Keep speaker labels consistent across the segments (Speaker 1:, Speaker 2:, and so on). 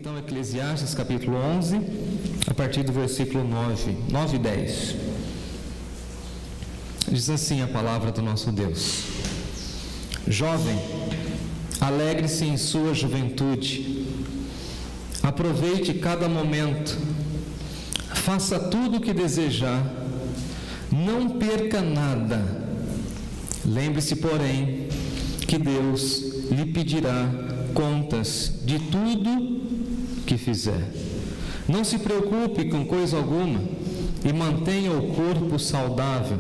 Speaker 1: então Eclesiastes capítulo 11, a partir do versículo 9 e 10. Diz assim a palavra do nosso Deus: Jovem, alegre-se em sua juventude, aproveite cada momento, faça tudo o que desejar, não perca nada. Lembre-se, porém, que Deus lhe pedirá contas de tudo que fizer. Não se preocupe com coisa alguma e mantenha o corpo saudável.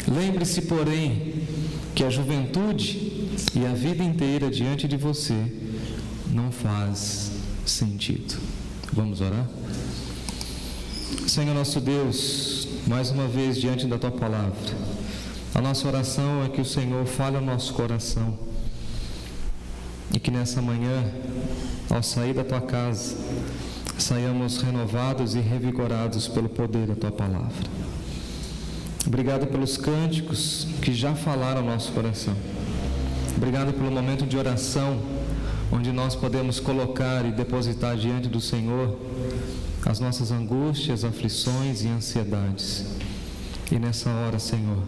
Speaker 1: Lembre-se, porém, que a juventude e a vida inteira diante de você não faz sentido. Vamos orar? Senhor nosso Deus, mais uma vez diante da Tua Palavra, a nossa oração é que o Senhor fale ao nosso coração e que nessa manhã, ao sair da Tua casa, saiamos renovados e revigorados pelo poder da Tua Palavra. Obrigado pelos cânticos que já falaram ao nosso coração. Obrigado pelo momento de oração, onde nós podemos colocar e depositar diante do Senhor as nossas angústias, aflições e ansiedades. E nessa hora, Senhor,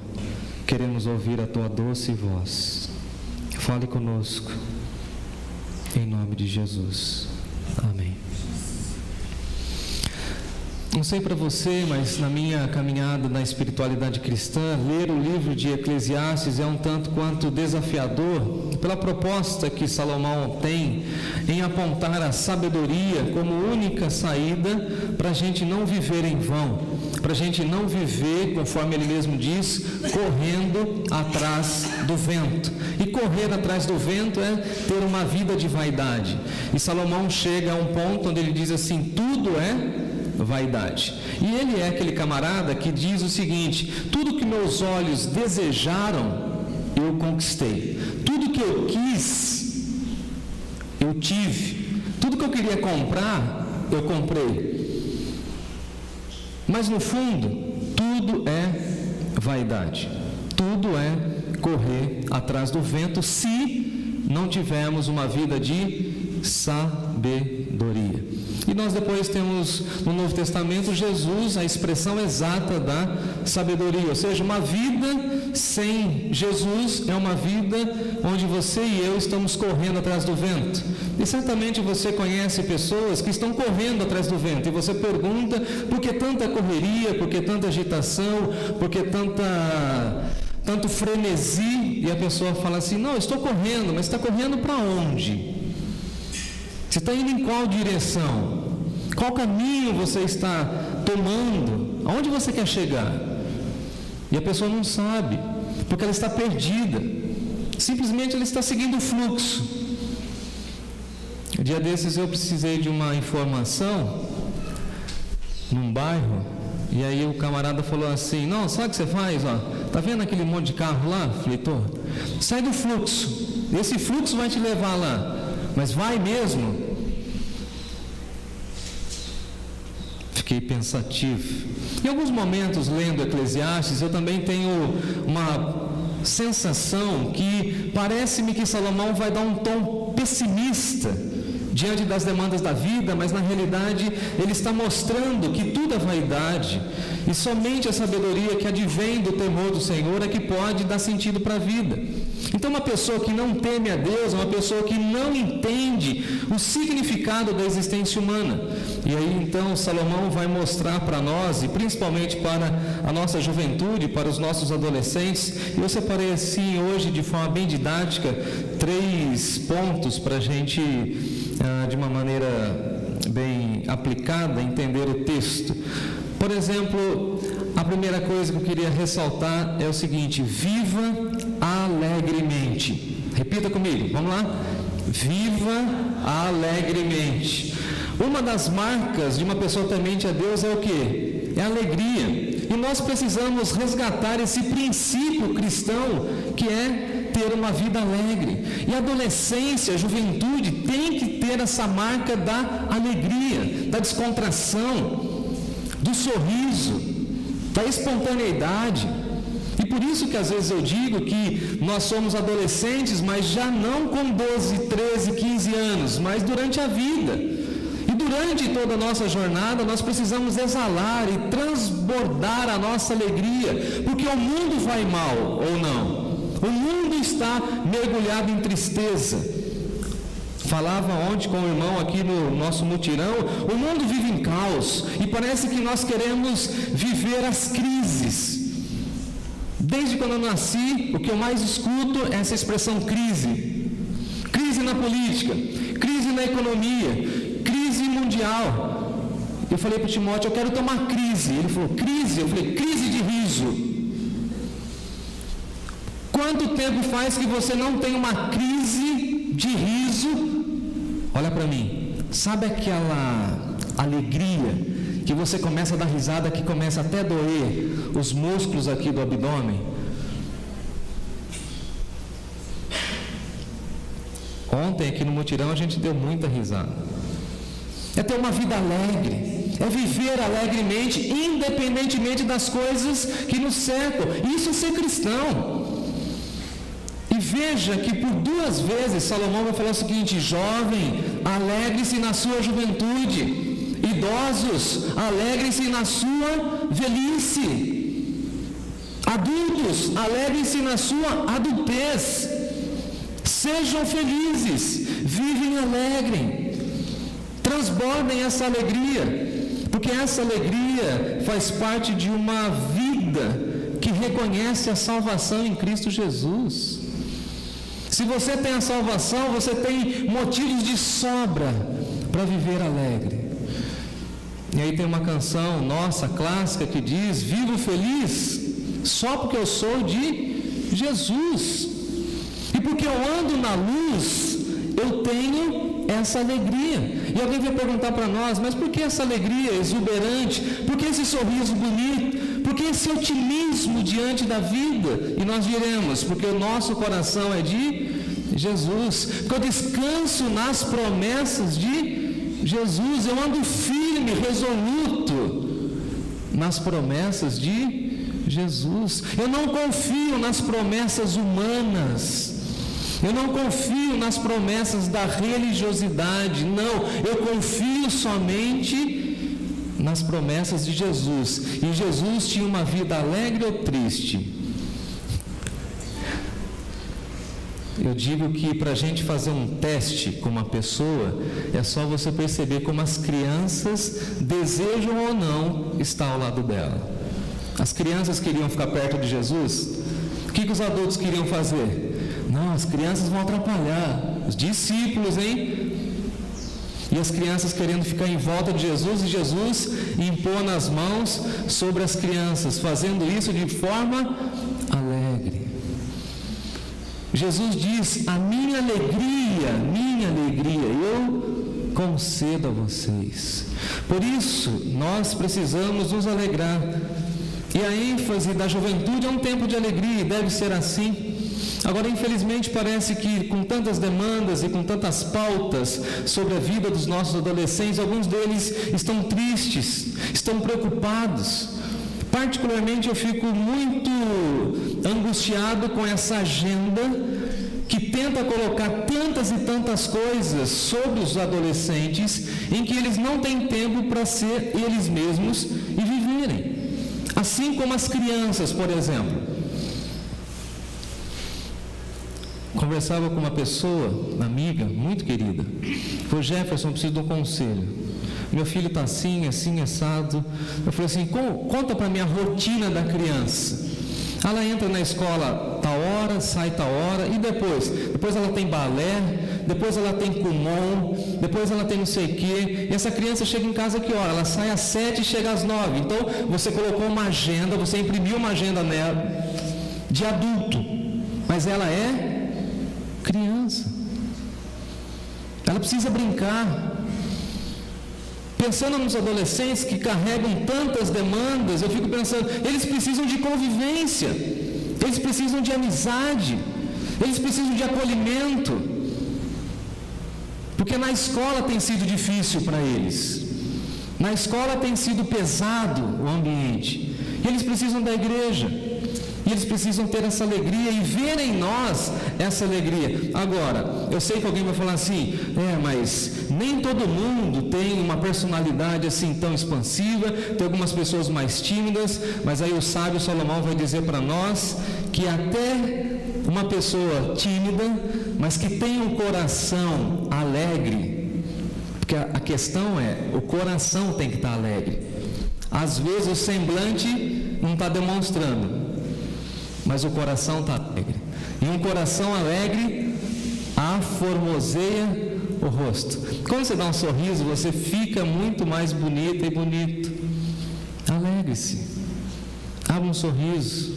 Speaker 1: queremos ouvir a Tua doce voz. Fale conosco, em nome de Jesus. Amém. Não sei para você, mas na minha caminhada na espiritualidade cristã, ler o livro de Eclesiastes é um tanto quanto desafiador, pela proposta que Salomão tem em apontar a sabedoria como única saída para a gente não viver em vão, para a gente não viver, conforme ele mesmo diz, correndo atrás do vento. E correr atrás do vento é ter uma vida de vaidade. E Salomão chega a um ponto onde ele diz assim: tudo é vaidade. E ele é aquele camarada que diz o seguinte: tudo que meus olhos desejaram, eu conquistei. Tudo que eu quis, eu tive. Tudo que eu queria comprar, eu comprei. Mas no fundo, tudo é vaidade. Tudo é correr atrás do vento se não tivermos uma vida de sabedoria. E nós depois temos no Novo Testamento Jesus, a expressão exata da sabedoria, ou seja, uma vida sem Jesus é uma vida onde você e eu estamos correndo atrás do vento. E certamente você conhece pessoas que estão correndo atrás do vento, e você pergunta: por que tanta correria, por que tanta agitação, por que tanto frenesi? E a pessoa fala assim: não, eu estou correndo, mas está correndo para onde? Você está indo em qual direção? Qual caminho você está tomando? Aonde você quer chegar? E a pessoa não sabe, porque ela está perdida. Simplesmente ela está seguindo o fluxo. Um dia desses eu precisei de uma informação num bairro, e aí o camarada falou assim: não, sabe o que você faz? Está vendo aquele monte de carro lá? Falei: tô. Sai do fluxo. Esse fluxo vai te levar lá. Mas vai mesmo? Fiquei pensativo. Em alguns momentos, lendo Eclesiastes, eu também tenho uma sensação que parece-me que Salomão vai dar um tom pessimista diante das demandas da vida, mas na realidade ele está mostrando que tudo é vaidade e somente a sabedoria que advém do temor do Senhor é que pode dar sentido para a vida. Então uma pessoa que não teme a Deus é uma pessoa que não entende o significado da existência humana. E aí então Salomão vai mostrar para nós, e principalmente para a nossa juventude, para os nossos adolescentes, e eu separei assim hoje de forma bem didática 3 pontos para a gente de uma maneira bem aplicada entender o texto. Por exemplo, a primeira coisa que eu queria ressaltar é o seguinte: viva alegremente. Repita comigo, vamos lá? Viva alegremente. Uma das marcas de uma pessoa temente a Deus é o quê? É a alegria. E nós precisamos resgatar esse princípio cristão que é ter uma vida alegre. E a adolescência, a juventude tem que ter essa marca da alegria, da descontração, do sorriso, da espontaneidade. E por isso que às vezes eu digo que nós somos adolescentes, mas já não com 12, 13, 15 anos, mas durante a vida. durante toda a nossa jornada nós precisamos exalar e transbordar a nossa alegria, porque o mundo vai mal, ou não? O mundo está mergulhado em tristeza. Falava ontem com o irmão aqui no nosso mutirão, o mundo vive em caos e parece que nós queremos viver as crises. Desde quando eu nasci, o que eu mais escuto é essa expressão crise. Crise na política, crise na economia, crise mundial. Eu falei para o Timóteo, eu quero tomar crise. Ele falou, crise? Eu falei, crise de riso. Quanto tempo faz que você não tem uma crise de riso? Olha para mim, sabe aquela alegria que você começa a dar risada, que começa até a doer os músculos aqui do abdômen? Ontem aqui no mutirão a gente deu muita risada. É ter uma vida alegre, é viver alegremente, independentemente das coisas que nos cercam. Isso é ser cristão. E veja que por 2 vezes Salomão vai falar o seguinte: jovem, alegre-se na sua juventude. Idosos, alegrem-se na sua velhice. Adultos, alegrem-se na sua adultez. Sejam felizes, vivem alegre, transbordem essa alegria, porque essa alegria faz parte de uma vida que reconhece a salvação em Cristo Jesus. Se você tem a salvação, você tem motivos de sobra para viver alegre. E aí tem uma canção nossa clássica que diz: vivo feliz só porque eu sou de Jesus, e porque eu ando na luz eu tenho essa alegria. E alguém vai perguntar para nós, mas por que essa alegria exuberante? Por que esse sorriso bonito? Por que esse otimismo diante da vida? E nós diremos, porque o nosso coração é de Jesus, porque eu descanso nas promessas de Jesus, eu ando firme, resoluto nas promessas de Jesus. Eu não confio nas promessas humanas, eu não confio nas promessas da religiosidade, não, eu confio somente nas promessas de Jesus. E Jesus tinha uma vida alegre ou triste? Eu digo que para a gente fazer um teste com uma pessoa, é só você perceber como as crianças desejam ou não estar ao lado dela. As crianças queriam ficar perto de Jesus? O que os adultos queriam fazer? Não, as crianças vão atrapalhar. Os discípulos, hein? E as crianças querendo ficar em volta de Jesus, e Jesus impôs as mãos sobre as crianças, fazendo isso de forma alegre. Jesus diz: a minha alegria eu concedo a vocês. Por isso, nós precisamos nos alegrar. E a ênfase da juventude é um tempo de alegria, e deve ser assim. Agora, infelizmente, parece que com tantas demandas e com tantas pautas sobre a vida dos nossos adolescentes, alguns deles estão tristes, estão preocupados. Particularmente eu fico muito angustiado com essa agenda que tenta colocar tantas e tantas coisas sobre os adolescentes, em que eles não têm tempo para ser eles mesmos e viverem. Assim como as crianças, por exemplo. Conversava com uma pessoa, uma amiga muito querida. Falou: Jefferson, preciso de um conselho. Meu filho está assim, assim, assado. Eu falei assim: conta para mim a rotina da criança. Ela entra na escola tal hora, sai tal hora, e depois ela tem balé, depois ela tem Kumon, depois ela tem não sei o quê. E essa criança chega em casa que hora? Ela sai às 7 e chega às 9. Então você colocou uma agenda, você imprimiu uma agenda nela de adulto, mas ela é criança. Ela precisa brincar. Pensando nos adolescentes que carregam tantas demandas, eu fico pensando, eles precisam de convivência, eles precisam de amizade, eles precisam de acolhimento, porque na escola tem sido difícil para eles, na escola tem sido pesado o ambiente, e eles precisam da igreja. E eles precisam ter essa alegria e ver em nós essa alegria. Agora, eu sei que alguém vai falar assim, mas nem todo mundo tem uma personalidade assim tão expansiva, tem algumas pessoas mais tímidas, mas aí o sábio Salomão vai dizer para nós que até uma pessoa tímida, mas que tem um coração alegre, porque a questão é, o coração tem que estar alegre. Às vezes o semblante não está demonstrando, mas o coração está alegre. E um coração alegre aformoseia o rosto. Quando você dá um sorriso, você fica muito mais bonita e bonito. Alegre-se. Abra um sorriso.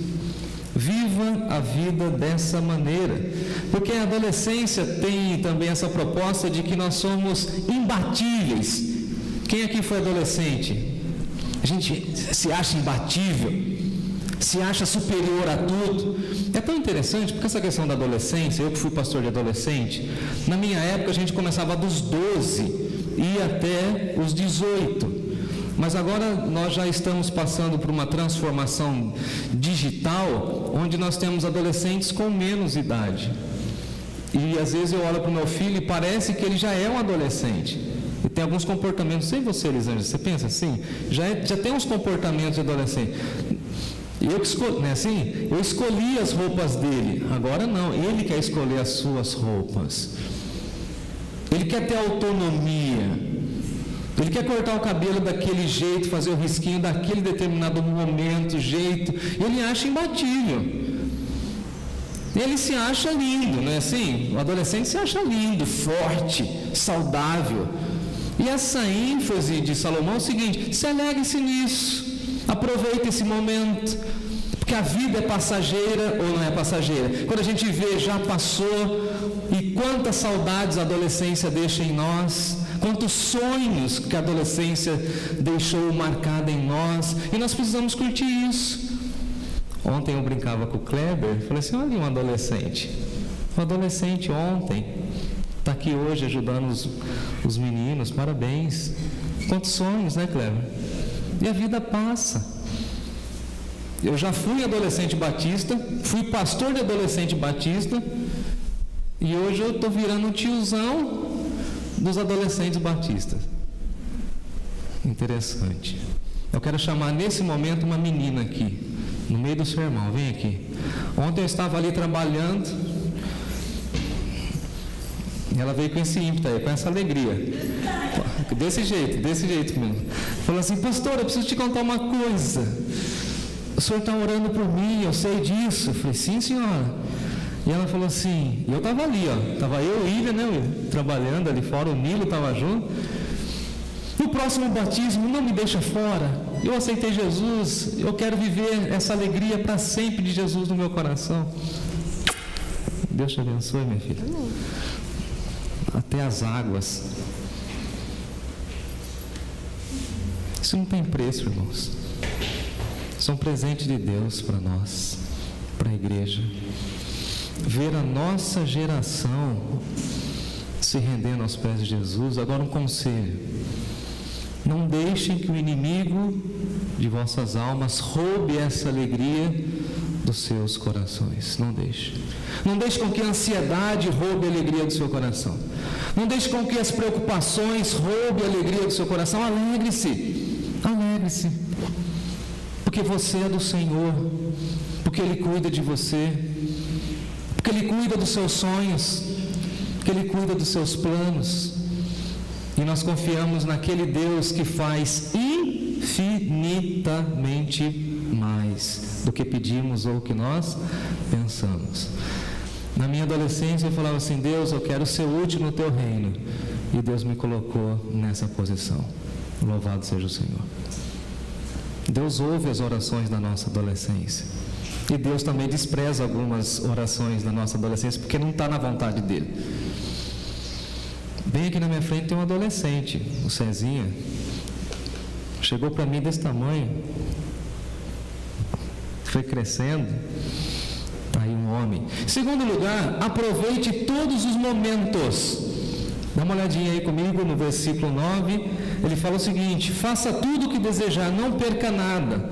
Speaker 1: Viva a vida dessa maneira. Porque a adolescência tem também essa proposta de que nós somos imbatíveis. Quem aqui foi adolescente? A gente se acha imbatível, se acha superior a tudo. É tão interessante, porque essa questão da adolescência, eu que fui pastor de adolescente, na minha época a gente começava dos 12 e ia até os 18. Mas agora nós já estamos passando por uma transformação digital, onde nós temos adolescentes com menos idade. E às vezes eu olho para o meu filho e parece que ele já é um adolescente. E tem alguns comportamentos, sei você, Elisângela, você pensa assim? Já tem uns comportamentos de adolescente. Eu escolhi as roupas dele, agora não, ele quer escolher as suas roupas. Ele quer ter autonomia. Ele quer cortar o cabelo daquele jeito, fazer o risquinho daquele determinado momento, jeito. Ele acha imbatível. Ele se acha lindo, não é assim? O adolescente se acha lindo, forte, saudável. E essa ênfase de Salomão é o seguinte: se alegre-se nisso. Aproveite esse momento, porque a vida é passageira ou não é passageira. Quando a gente vê, já passou, e quantas saudades a adolescência deixa em nós, quantos sonhos que a adolescência deixou marcada em nós, e nós precisamos curtir isso. Ontem eu brincava com o Kleber, falei assim, olha um adolescente ontem, está aqui hoje ajudando os meninos, parabéns. Quantos sonhos, né, Kleber? E a vida passa. Eu já fui adolescente batista, fui pastor de adolescente batista, e hoje eu estou virando um tiozão dos adolescentes batistas. Interessante. Eu quero chamar nesse momento uma menina aqui, no meio do sermão, vem aqui. Ontem eu estava ali trabalhando, e ela veio com esse ímpeto aí, com essa alegria. Desse jeito mesmo. Falou assim, pastor, eu preciso te contar uma coisa. O senhor está orando por mim, eu sei disso. Eu falei, sim, senhora. E ela falou assim, e eu estava ali, estava eu e Ilha, né, trabalhando ali fora, o Nilo estava junto. No próximo batismo, não me deixa fora. Eu aceitei Jesus, eu quero viver essa alegria para sempre de Jesus no meu coração. Deus te abençoe, minha filha. Até as águas. Isso não tem preço, irmãos. Isso é um presente de Deus para nós, para a igreja. Ver a nossa geração se rendendo aos pés de Jesus. Agora um conselho: não deixem que o inimigo de vossas almas roube essa alegria dos seus corações. Não deixe. Não deixe com que a ansiedade roube a alegria do seu coração. Não deixe com que as preocupações roubem a alegria do seu coração. Alegre-se. Alegre-se. Porque você é do Senhor. Porque Ele cuida de você. Porque Ele cuida dos seus sonhos. Porque Ele cuida dos seus planos. E nós confiamos naquele Deus que faz infinitamente mais do que pedimos ou que nós pensamos. Na minha adolescência eu falava assim, Deus, eu quero ser útil no teu reino. E Deus me colocou nessa posição. Louvado seja o Senhor. Deus ouve as orações da nossa adolescência. E Deus também despreza algumas orações da nossa adolescência, porque não está na vontade dEle. Bem aqui na minha frente tem um adolescente, o Cezinha. Chegou para mim desse tamanho. Foi crescendo. Está aí um homem. Em segundo lugar, aproveite todos os momentos. Dá uma olhadinha aí comigo no versículo 9. Ele fala o seguinte: faça tudo o que desejar, não perca nada.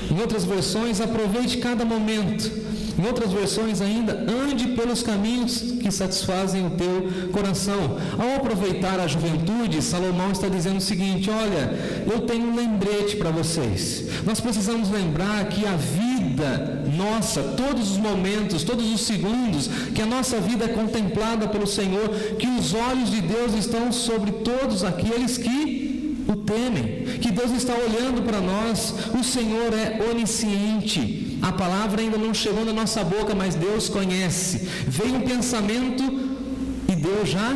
Speaker 1: Em outras versões, aproveite cada momento. Em outras versões ainda, ande pelos caminhos que satisfazem o teu coração. Ao aproveitar a juventude, Salomão está dizendo o seguinte: olha, eu tenho um lembrete para vocês. Nós precisamos lembrar que a vida nossa, todos os momentos, todos os segundos, que a nossa vida é contemplada pelo Senhor, que os olhos de Deus estão sobre todos aqueles que o temem, que Deus está olhando para nós. O Senhor é onisciente. A palavra ainda não chegou na nossa boca, mas Deus conhece. Veio um pensamento e Deus já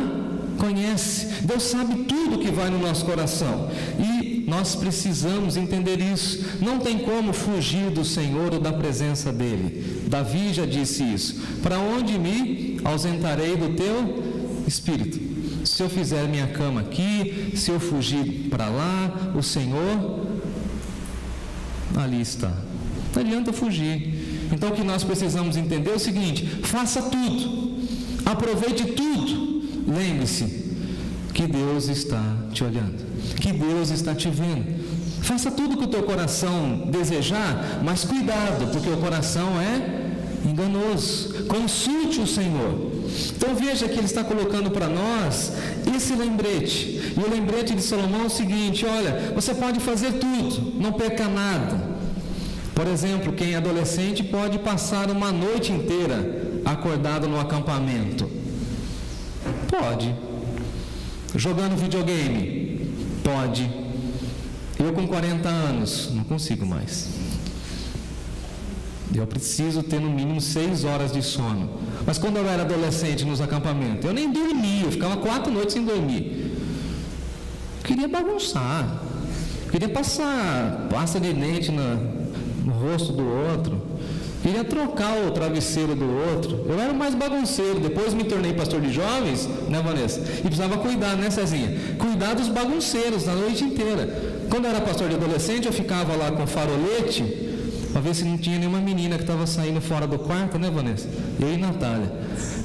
Speaker 1: conhece. Deus sabe tudo que vai no nosso coração. E nós precisamos entender isso. Não tem como fugir do Senhor ou da presença dEle. Davi já disse isso. Para onde me ausentarei do teu Espírito? Se eu fizer minha cama aqui, se eu fugir para lá, o Senhor ali está. Não adianta fugir. Então o que nós precisamos entender é o seguinte: faça tudo, aproveite tudo. Lembre-se que Deus está te olhando, que Deus está te vendo. Faça tudo que o teu coração desejar, mas cuidado, porque o coração é enganoso. Consulte o Senhor. Então veja que ele está colocando para nós esse lembrete. E o lembrete de Salomão é o seguinte: olha, você pode fazer tudo, não perca nada. Por exemplo, quem é adolescente pode passar uma noite inteira acordado no acampamento. Pode. Jogando videogame. Pode. Eu com 40 anos não consigo mais. Eu preciso ter no mínimo 6 horas de sono. Mas quando eu era adolescente nos acampamentos, eu nem dormia, eu ficava 4 noites sem dormir. Eu queria bagunçar. Eu queria passar pasta de dente no rosto do outro. Queria trocar o travesseiro do outro. Eu era mais bagunceiro. Depois me tornei pastor de jovens, né, Vanessa? E precisava cuidar, né, Cezinha? Cuidar dos bagunceiros na noite inteira. Quando eu era pastor de adolescente, eu ficava lá com farolete para ver se não tinha nenhuma menina que estava saindo fora do quarto, né, Vanessa? Eu e Natália.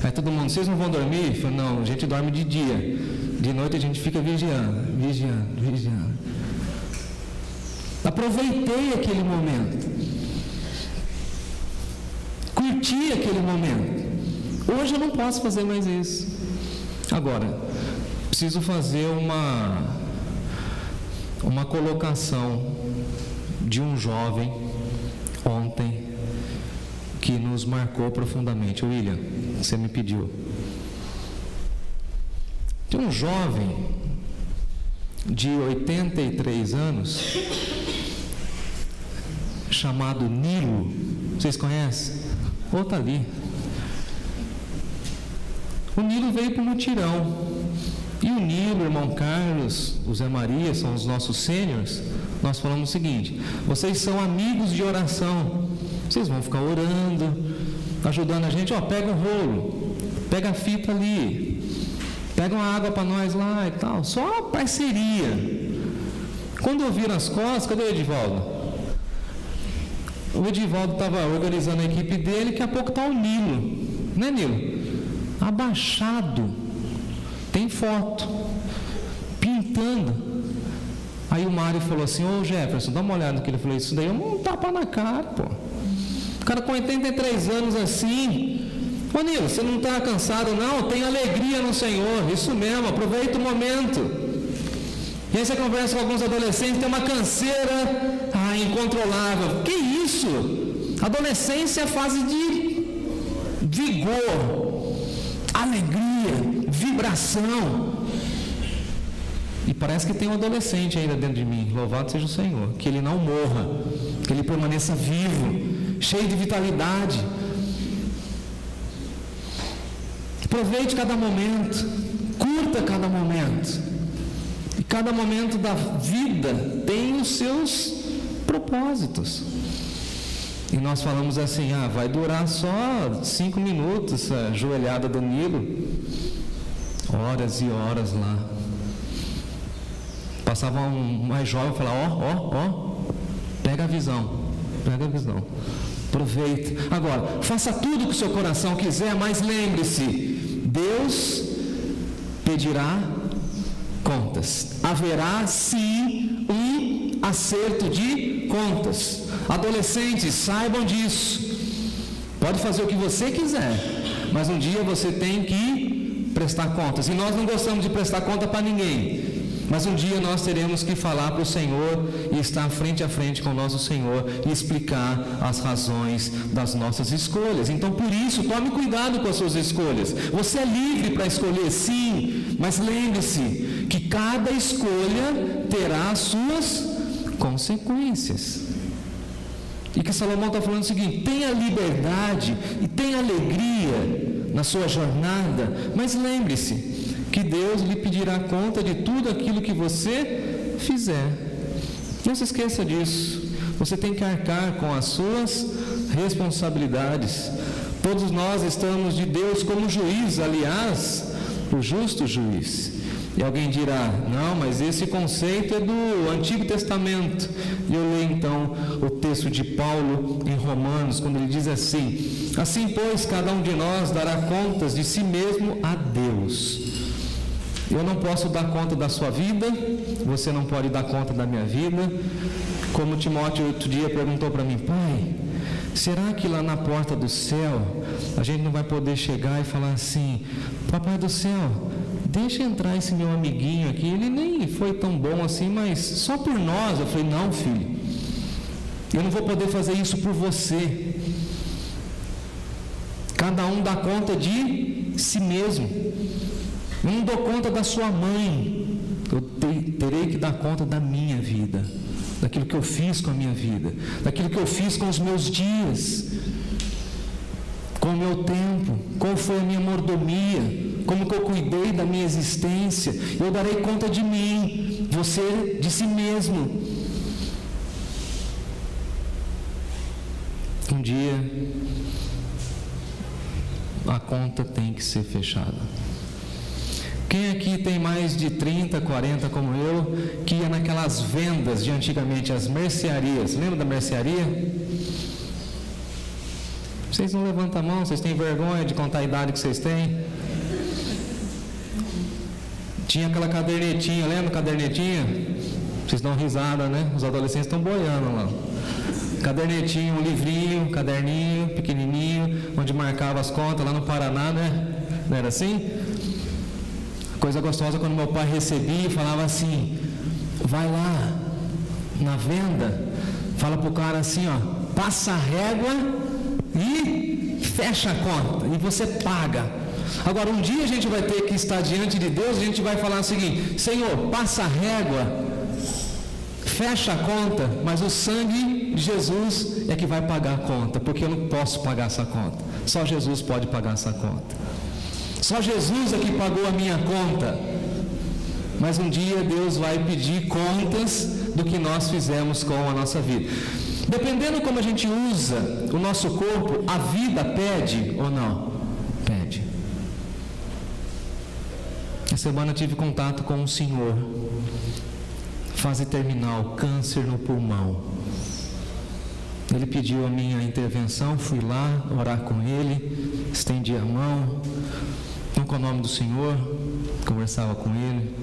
Speaker 1: Aí todo mundo: vocês não vão dormir? Eu falei: não, a gente dorme de dia. De noite a gente fica vigiando. Aproveitei aquele momento. Curti aquele momento. Hoje eu não posso fazer mais isso. Agora, preciso fazer uma colocação de um jovem ontem que nos marcou profundamente. William, você me pediu. Tem um jovem de 83 anos chamado Nilo. Vocês conhecem? Ou está ali. O Nilo veio para o mutirão. E o Nilo, o irmão Carlos, o Zé Maria, são os nossos sêniores. Nós falamos o seguinte: vocês são amigos de oração. Vocês vão ficar orando, ajudando a gente. Pega o rolo, pega a fita ali, pega uma água para nós lá e tal. Só parceria. Quando eu vi nas costas, cadê o Edivaldo? O Edivaldo estava organizando a equipe dele. Daqui a pouco está o Nilo, né, Nilo? Abaixado, tem foto, pintando. Aí o Mário falou assim: ô Jefferson, dá uma olhada no que ele falou. Isso daí é um tapa na cara, pô. O cara com 83 anos assim. Ô Nilo, você não está cansado não? Tem alegria no Senhor. Isso mesmo, aproveita o momento. E aí você conversa com alguns adolescentes, tem uma canseira incontrolável. Que isso? Adolescência é fase de vigor, alegria, vibração. E parece que tem um adolescente ainda dentro de mim. Louvado seja o Senhor. Que ele não morra, que ele permaneça vivo, cheio de vitalidade. Aproveite cada momento, curta cada momento. E cada momento da vida tem os seus propósitos. E nós falamos assim: vai durar só 5 minutos essa joelhada do Nilo. Horas e horas lá. Passava um mais jovem e falava: pega a visão, aproveita. Agora, faça tudo que o seu coração quiser, mas lembre-se, Deus pedirá contas. Haverá sim um acerto de contas. Adolescentes, saibam disso. Pode fazer o que você quiser, mas um dia você tem que prestar contas. E nós não gostamos de prestar conta para ninguém. Mas um dia nós teremos que falar para o Senhor e estar frente a frente com o nosso Senhor e explicar as razões das nossas escolhas. Então, por isso, tome cuidado com as suas escolhas. Você é livre para escolher, sim, mas lembre-se que cada escolha terá as suas consequências. E que Salomão está falando o seguinte: tenha liberdade e tenha alegria na sua jornada, mas lembre-se que Deus lhe pedirá conta de tudo aquilo que você fizer. Não se esqueça disso. Você tem que arcar com as suas responsabilidades. Todos nós estamos de Deus como juiz, aliás, o justo juiz. E alguém dirá: não, mas esse conceito é do Antigo Testamento. E eu leio então o texto de Paulo em Romanos, quando ele diz assim: assim pois cada um de nós dará contas de si mesmo a Deus. Eu não posso dar conta da sua vida, você não pode dar conta da minha vida. Como Timóteo outro dia perguntou para mim: pai, será que lá na porta do céu a gente não vai poder chegar e falar assim: papai do céu, deixa entrar esse meu amiguinho aqui, ele nem foi tão bom assim, mas só por nós? Eu falei: não, filho, eu não vou poder fazer isso por você. Cada um dá conta de si mesmo. Eu não dou conta da sua mãe, eu terei que dar conta da minha vida, daquilo que eu fiz com a minha vida, daquilo que eu fiz com os meus dias, com o meu tempo, qual foi a minha mordomia, como que eu cuidei da minha existência. Eu darei conta de mim, você de si mesmo. Um dia a conta tem que ser fechada. Quem aqui tem mais de 30, 40 como eu, que ia naquelas vendas de antigamente, as mercearias? Lembra da mercearia? Vocês não levantam a mão, vocês têm vergonha de contar a idade que vocês têm? Tinha aquela cadernetinha, lembra cadernetinha? Vocês dão risada, né? Os adolescentes estão boiando lá. Cadernetinho, um livrinho, caderninho, pequenininho, onde marcava as contas lá no Paraná, né? Não era assim? Coisa gostosa quando meu pai recebia e falava assim: vai lá na venda, fala pro cara assim, ó, passa a régua e fecha a conta e você paga. Agora um dia a gente vai ter que estar diante de Deus, a gente vai falar o seguinte: Senhor, passa a régua, fecha a conta, mas o sangue de Jesus é que vai pagar a conta, porque eu não posso pagar essa conta, só Jesus pode pagar essa conta. Só Jesus é que pagou a minha conta. Mas um dia Deus vai pedir contas do que nós fizemos com a nossa vida. Dependendo como a gente usa o nosso corpo, a vida pede ou não? Pede. Essa semana eu tive contato com um senhor, fase terminal, câncer no pulmão. Ele pediu a minha intervenção, fui lá orar com ele, estendi a mão, com o nome do Senhor, conversava com ele.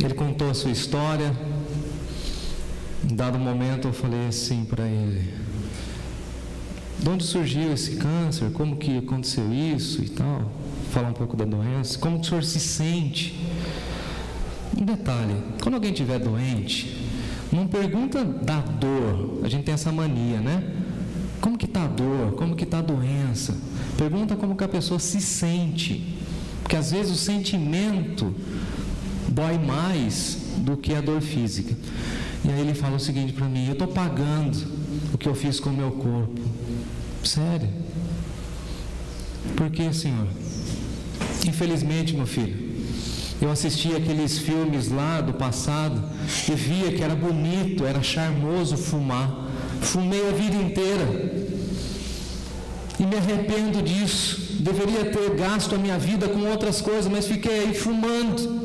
Speaker 1: Ele contou a sua história. Em dado momento eu falei assim para ele: de onde surgiu esse câncer? Como que aconteceu isso e tal? Falar um pouco da doença. Como que o senhor se sente? Um detalhe: quando alguém estiver doente, não pergunta da dor. A gente tem essa mania, né? Como que está a dor? Como que está a doença? Pergunta como que a pessoa se sente, porque às vezes o sentimento dói mais do que a dor física. E aí ele fala o seguinte para mim: eu estou pagando o que eu fiz com o meu corpo. Sério? Por que, Senhor? Infelizmente, meu filho, eu assisti aqueles filmes lá do passado e via que era bonito, era charmoso fumar. Fumei a vida inteira e me arrependo disso. Deveria ter gasto a minha vida com outras coisas, mas fiquei aí fumando.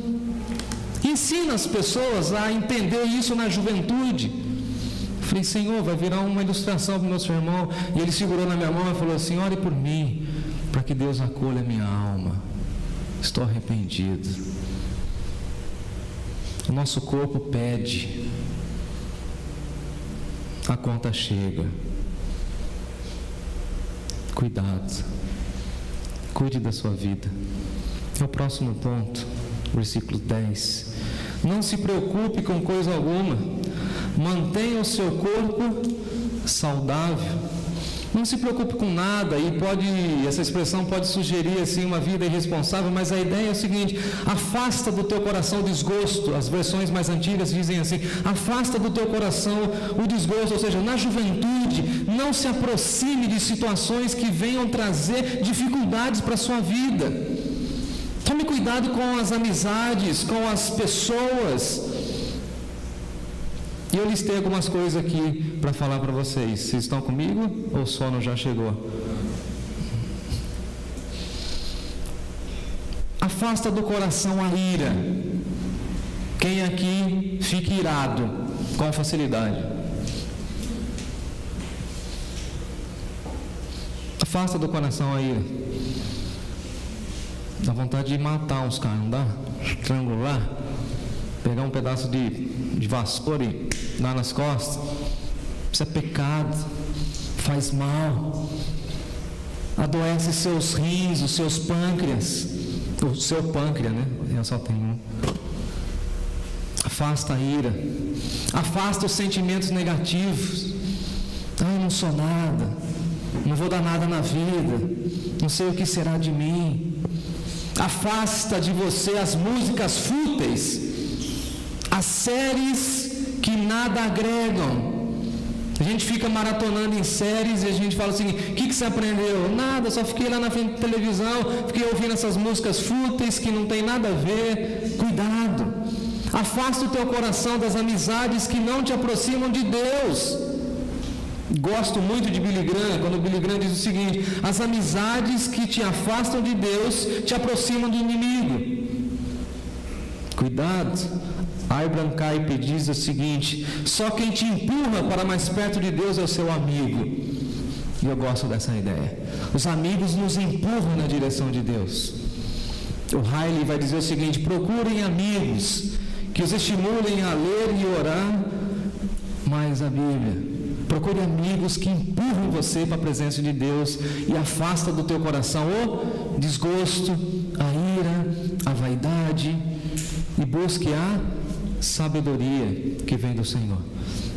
Speaker 1: Ensina as pessoas a entender isso na juventude. Falei: Senhor, vai virar uma ilustração para o meu irmão. E ele segurou na minha mão e falou assim: ore por mim, para que Deus acolha a minha alma. Estou arrependido. O nosso corpo pede. a conta chega. Cuidado, cuide da sua vida. É o próximo ponto, versículo 10. Não se preocupe com coisa alguma, mantenha o seu corpo saudável. Não se preocupe com nada, e essa expressão pode sugerir assim uma vida irresponsável, mas a ideia é o seguinte: afasta do teu coração o desgosto. As versões mais antigas dizem assim: afasta do teu coração o desgosto, ou seja, na juventude, não se aproxime de situações que venham trazer dificuldades para a sua vida. Tome cuidado com as amizades, com as pessoas. E eu listei algumas coisas aqui para falar para vocês. Vocês estão comigo ou o sono já chegou? Afasta do coração a ira. Quem aqui fica irado com facilidade? Afasta do coração a ira. Dá vontade de matar uns caras, não dá? Estrangular. Pegar um pedaço de vassoura e dar nas costas. Isso é pecado, faz mal, adoece seus rins, os seus pâncreas, o seu pâncreas, né? Eu só tenho um. Afasta a ira, afasta os sentimentos negativos. Eu não sou nada, não vou dar nada na vida, não sei o que será de mim. Afasta de você as músicas fúteis, as séries que nada agregam. A gente fica maratonando em séries e a gente fala assim: o que você aprendeu? Nada, só fiquei lá na frente da televisão, fiquei ouvindo essas músicas fúteis que não tem nada a ver. Cuidado, afasta o teu coração das amizades que não te aproximam de Deus. Gosto muito de Billy Graham, quando Billy Graham diz o seguinte: as amizades que te afastam de Deus te aproximam do inimigo. Cuidado. Abraham Kuyper diz o seguinte: só quem te empurra para mais perto de Deus é o seu amigo. E eu gosto dessa ideia. Os amigos nos empurram na direção de Deus. O Riley vai dizer o seguinte: procurem amigos que os estimulem a ler e orar mais a Bíblia. Procure amigos que empurram você para a presença de Deus e afasta do teu coração o desgosto, a ira, a vaidade, e busque a sabedoria que vem do Senhor.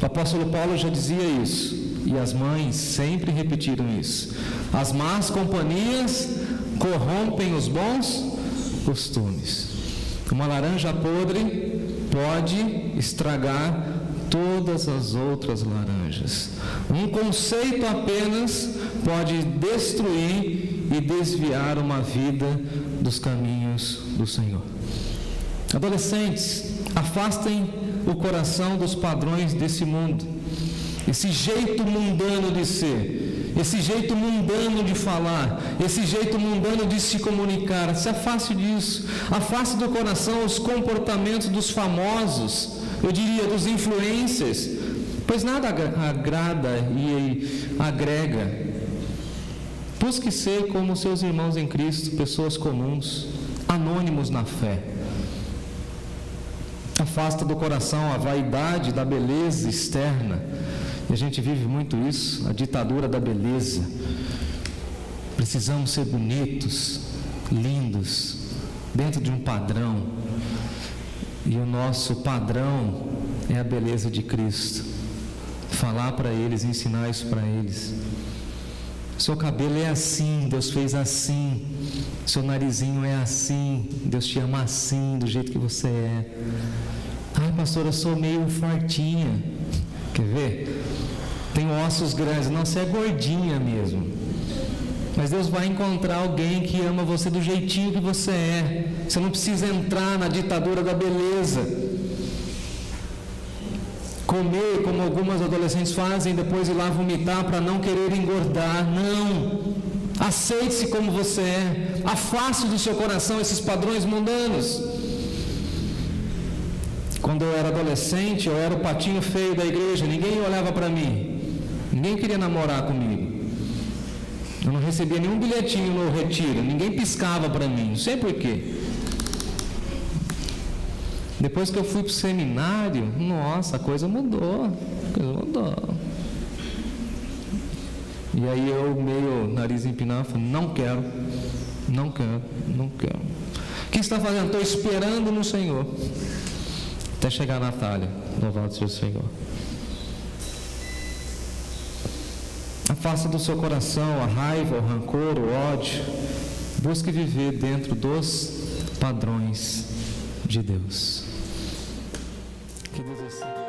Speaker 1: O apóstolo Paulo já dizia isso, e as mães sempre repetiram isso: as más companhias corrompem os bons costumes. Uma laranja podre pode estragar todas as outras laranjas. Um conceito apenas pode destruir e desviar uma vida dos caminhos do Senhor. Adolescentes, afastem o coração dos padrões desse mundo, esse jeito mundano de ser, esse jeito mundano de falar, esse jeito mundano de se comunicar. Se afaste disso. Afaste do coração os comportamentos dos famosos, eu diria dos influencers, pois nada agrada e agrega. Busque ser como seus irmãos em Cristo, pessoas comuns, anônimos na fé. Afasta do coração a vaidade da beleza externa. E a gente vive muito isso, a ditadura da beleza. Precisamos ser bonitos, lindos, dentro de um padrão. E o nosso padrão é a beleza de Cristo. Falar para eles, ensinar isso para eles. Seu cabelo é assim, Deus fez assim. Seu narizinho é assim, Deus te ama assim, do jeito que você é. Ai, pastor, eu sou meio fortinha. Quer ver? Tenho ossos grandes. Não, você é gordinha mesmo. Mas Deus vai encontrar alguém que ama você do jeitinho que você é. Você não precisa entrar na ditadura da beleza. Comer como algumas adolescentes fazem, depois ir lá vomitar para não querer engordar. Não. Aceite-se como você é. Afaste do seu coração esses padrões mundanos. Quando eu era adolescente, eu era o patinho feio da igreja. Ninguém olhava para mim. Ninguém queria namorar comigo. Eu não recebia nenhum bilhetinho no retiro. Ninguém piscava para mim. Não sei porquê. Depois que eu fui para o seminário, nossa, a coisa mudou. E aí eu, meio nariz empinado, falei, não quero. O que está fazendo? Estou esperando no Senhor. Até chegar a Natália. Louvado seja o Senhor. Afasta do seu coração a raiva, o rancor, o ódio. Busque viver dentro dos padrões de Deus. Que Deus